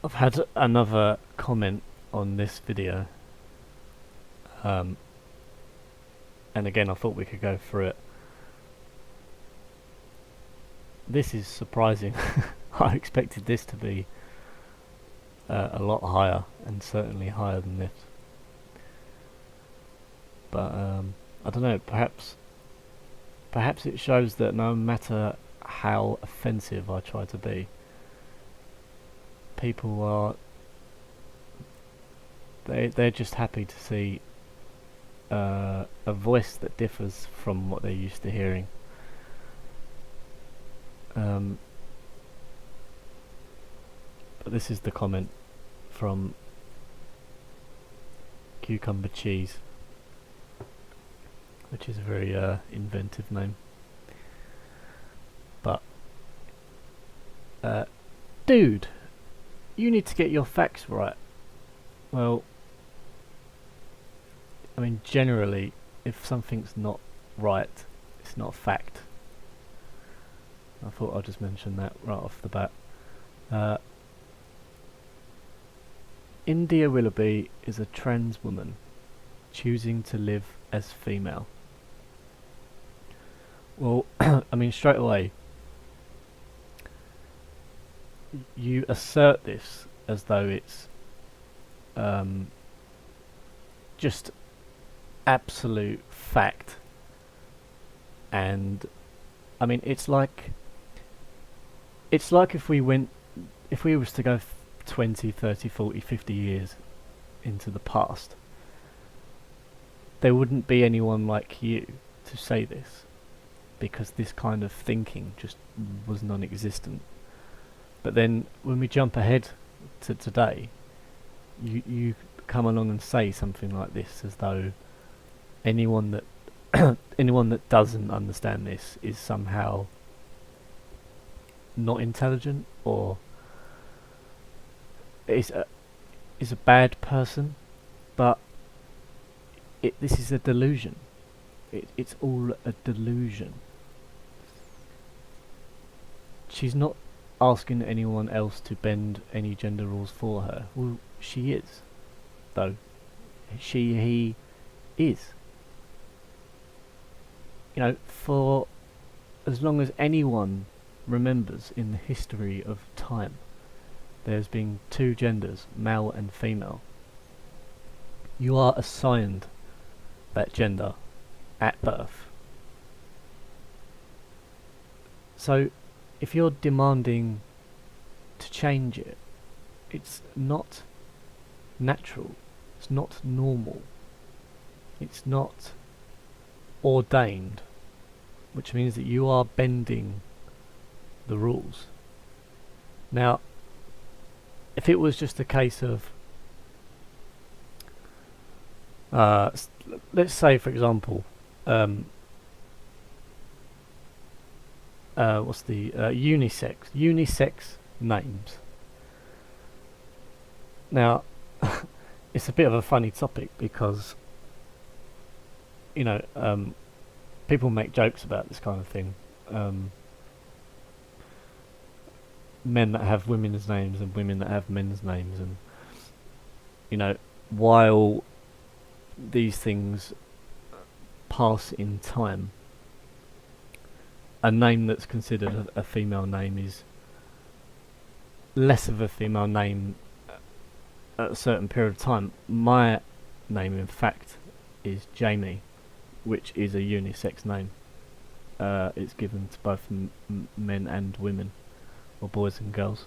I've had another comment on this video, um, and again I thought we could go through it. This is surprising. I expected this to be a lot higher, and certainly higher than this. But I don't know, perhaps it shows that no matter how offensive I try to be, people are they're just happy to see a voice that differs from what they're used to hearing. But this is the comment from CucumberCheese, which is a very inventive name. But dude, you need to get your facts right. Well, I mean, generally, if something's not right, it's not a fact. I thought I'd just mention that right off the bat. India Willoughby is a trans woman choosing to live as female. Well, I mean, straight away, you assert this as though it's just absolute fact. And I mean, it's like if we was to go 20, 30, 40, 50 years into the past, there wouldn't be anyone like you to say this, because this kind of thinking just was non-existent. But then when we jump ahead to today, you come along and say something like this, as though anyone that anyone that doesn't understand this is somehow not intelligent, or is a bad person. But this is a delusion. It's all a delusion. She's not asking anyone else to bend any gender rules for her. Well, she is, though. He is. You know, for as long as anyone remembers in the history of time, there's been two genders, male and female. You are assigned that gender at birth. So if you're demanding to change it, it's not natural, it's not normal, it's not ordained, which means that you are bending the rules. Now, if it was just a case of let's say, for example, what's the unisex names. Now, it's a bit of a funny topic because, you know, people make jokes about this kind of thing. Men that have women's names and women that have men's names, and you know, while these things pass in time, a name that's considered a female name is less of a female name at a certain period of time. My name, in fact, is Jamie, which is a unisex name. It's given to both men and women, or boys and girls.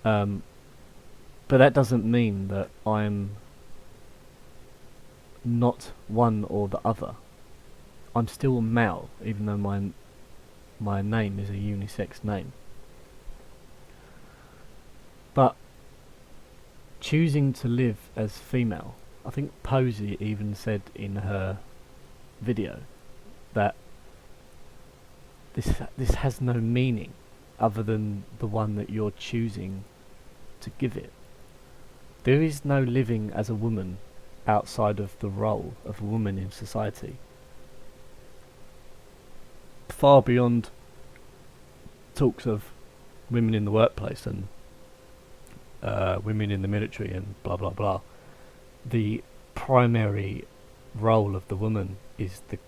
But that doesn't mean that I'm not one or the other. I'm still a male, even though my name is a unisex name. But choosing to live as female, I think Posey even said in her video that this has no meaning other than the one that you're choosing to give it. There is no living as a woman outside of the role of a woman in society. Far beyond talks of women in the workplace and women in the military and blah blah blah. The primary role of the woman is the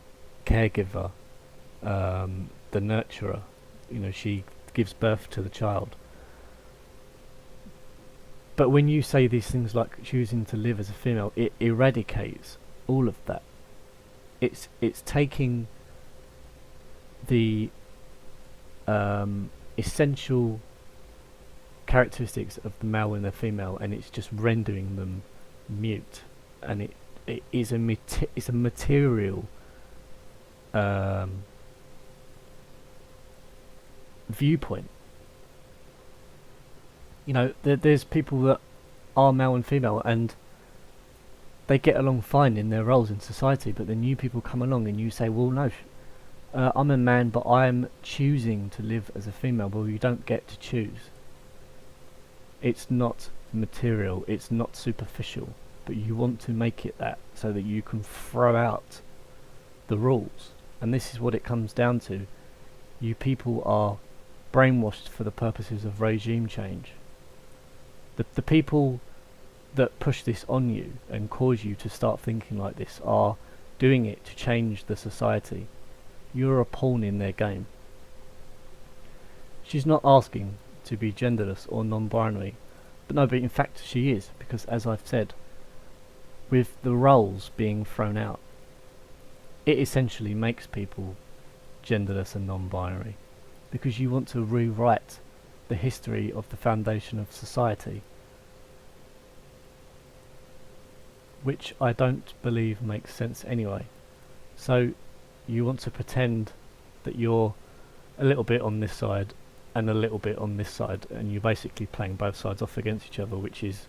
caregiver, the nurturer. You know, she gives birth to the child. But when you say these things like choosing to live as a female, it eradicates all of that. It's taking the essential characteristics of the male and the female, and it's just rendering them mute. And it is it's a material viewpoint. You know, there's people that are male and female, and they get along fine in their roles in society, but then new people come along and you say, well, no, I'm a man, but I'm choosing to live as a female. Well, you don't get to choose. It's not material, it's not superficial, but you want to make it that so that you can throw out the rules. And this is what it comes down to. You people are brainwashed for the purposes of regime change. The people that push this on you and cause you to start thinking like this are doing it to change the society. You're a pawn in their game. She's not asking to be genderless or non-binary, but no, but in fact she is, because as I've said, with the roles being thrown out, it essentially makes people genderless and non-binary, because you want to rewrite the history of the foundation of society, which I don't believe makes sense anyway. So you want to pretend that you're a little bit on this side and a little bit on this side, and you're basically playing both sides off against each other, which is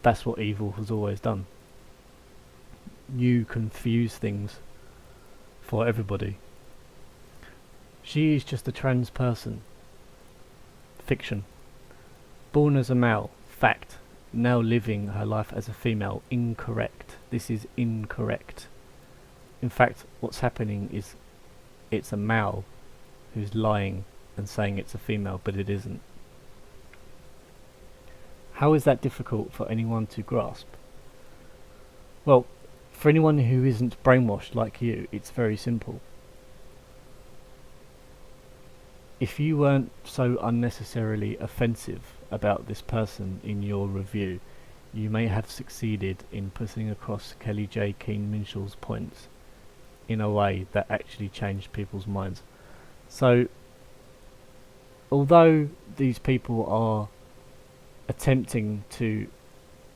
that's what evil has always done. You confuse things for everybody. She is just a trans person. Fiction. Born as a male. Fact. Now living her life as a female. Incorrect. This is incorrect. In fact, what's happening is it's a male who's lying and saying it's a female, but it isn't. How is that difficult for anyone to grasp? Well, for anyone who isn't brainwashed like you, it's very simple. If you weren't so unnecessarily offensive about this person in your review, you may have succeeded in putting across Kelly J. Keane Minshall's points in a way that actually changed people's minds. So, although these people are attempting to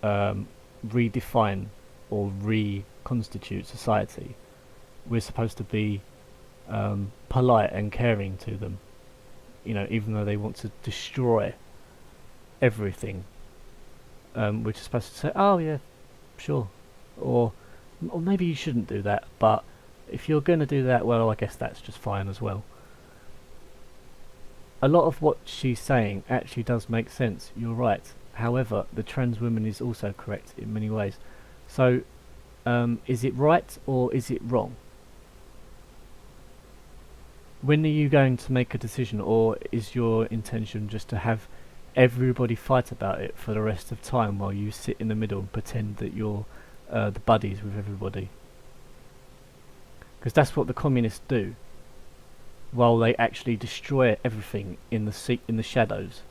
redefine or reconstitute society, we're supposed to be polite and caring to them. You know, even though they want to destroy everything, we're just supposed to say, oh yeah, sure, or maybe you shouldn't do that, but if you're going to do that, well, I guess that's just fine as well. A lot of what she's saying actually does make sense, you're right. However, the trans woman is also correct in many ways. So, is it right or is it wrong? When are you going to make a decision, or is your intention just to have everybody fight about it for the rest of time while you sit in the middle and pretend that you're the buddies with everybody? Because that's what the communists do, while they actually destroy everything in the shadows.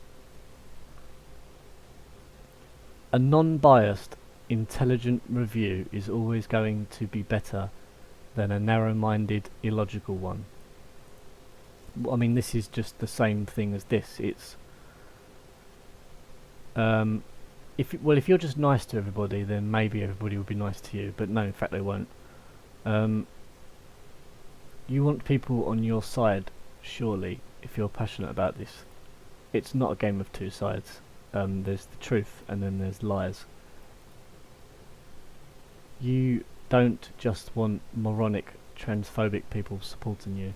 A non-biased, intelligent review is always going to be better than a narrow-minded, illogical one. I mean, this is just the same thing as this. It's if you're just nice to everybody, then maybe everybody will be nice to you. But no, in fact, they won't. You want people on your side, surely, if you're passionate about this. It's not a game of two sides. There's the truth, and then there's lies. You don't just want moronic, transphobic people supporting you.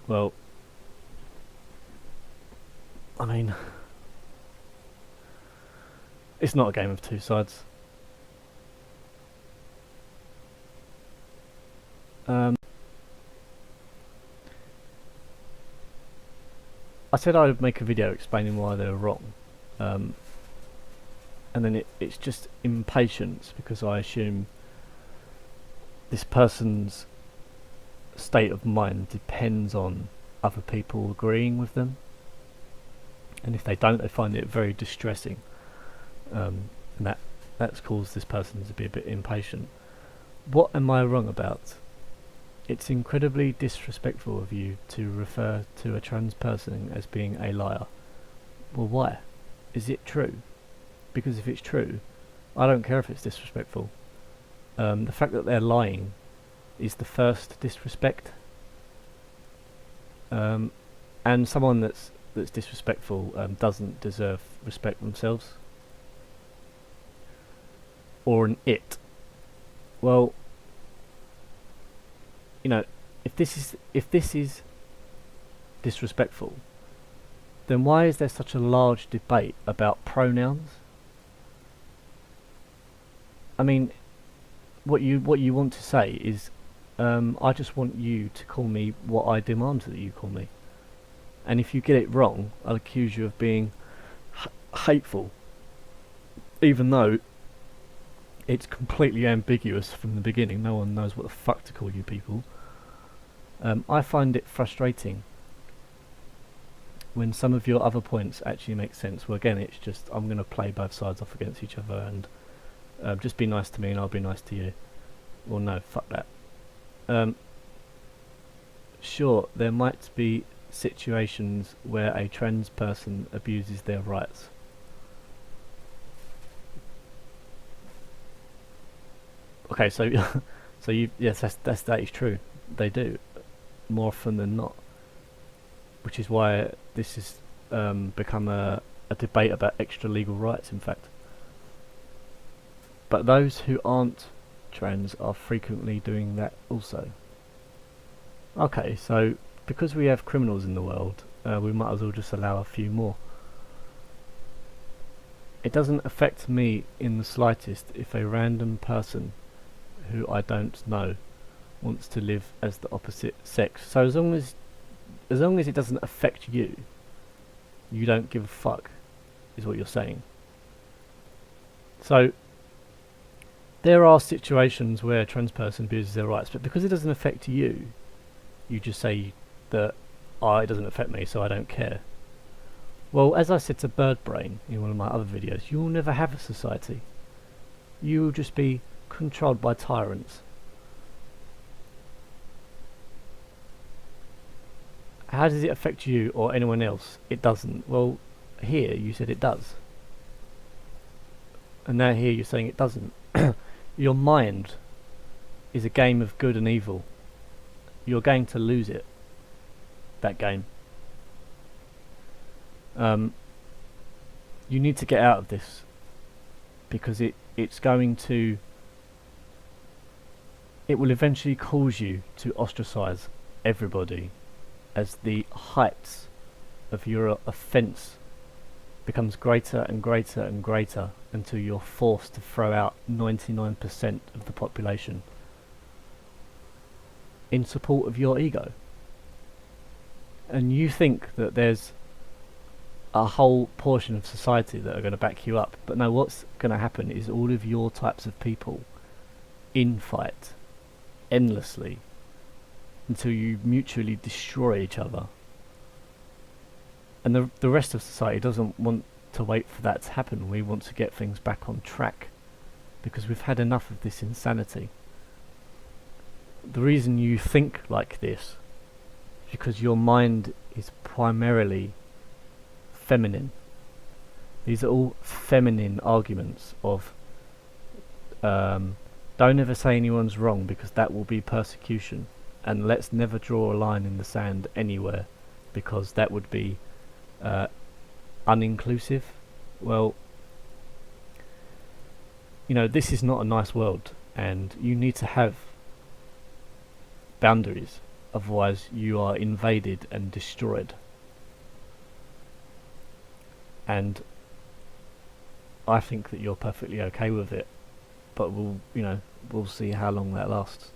Well, I mean, it's not a game of two sides. I said I would make a video explaining why they were wrong, um, and then it's just impatience because I assume this person's state of mind depends on other people agreeing with them, and if they don't, they find it very distressing, and that's caused this person to be a bit impatient. What am I wrong about? It's incredibly disrespectful of you to refer to a trans person as being a liar. Well, why? Is it true? Because if it's true, I don't care if it's disrespectful. The fact that they're lying is the first disrespect. And someone that's disrespectful doesn't deserve respect themselves. Or an it. Well, you know, if this is disrespectful, then why is there such a large debate about pronouns? I mean, what you want to say is, I just want you to call me what I demand that you call me, and if you get it wrong, I'll accuse you of being hateful, even though it's completely ambiguous from the beginning. No one knows what the fuck to call you people. I find it frustrating when some of your other points actually make sense. Well, again, it's just I'm going to play both sides off against each other, and just be nice to me and I'll be nice to you. Well, no, fuck that. Sure, there might be situations where a trans person abuses their rights. Okay, so yes, that is true. They do, more often than not, which is why this has become a debate about extra legal rights, in fact. But those who aren't trans are frequently doing that also. Okay, so because we have criminals in the world, we might as well just allow a few more. It doesn't affect me in the slightest if a random person who I don't know wants to live as the opposite sex. So as long as it doesn't affect you, you don't give a fuck, is what you're saying. So there are situations where a trans person abuses their rights, but because it doesn't affect you, you just say that it doesn't affect me, so I don't care. Well, as I said to Birdbrain in one of my other videos, you'll never have a society. You will just be controlled by tyrants. How does it affect you or anyone else? It doesn't. Well, here you said it does, and now here you're saying it doesn't. Your mind is a game of good and evil. You're going to lose it, that game. You need to get out of this, because it will eventually cause you to ostracize everybody as the heights of your offence becomes greater and greater and greater until you're forced to throw out 99% of the population in support of your ego. And you think that there's a whole portion of society that are going to back you up, but no, what's going to happen is all of your types of people infight endlessly until you mutually destroy each other. And the rest of society doesn't want to wait for that to happen. We want to get things back on track because we've had enough of this insanity. The reason you think like this is because your mind is primarily feminine. These are all feminine arguments of don't ever say anyone's wrong because that will be persecution, and let's never draw a line in the sand anywhere because that would be uninclusive. Well, you know, this is not a nice world, and you need to have boundaries, otherwise you are invaded and destroyed. And I think that you're perfectly okay with it, but we'll see how long that lasts.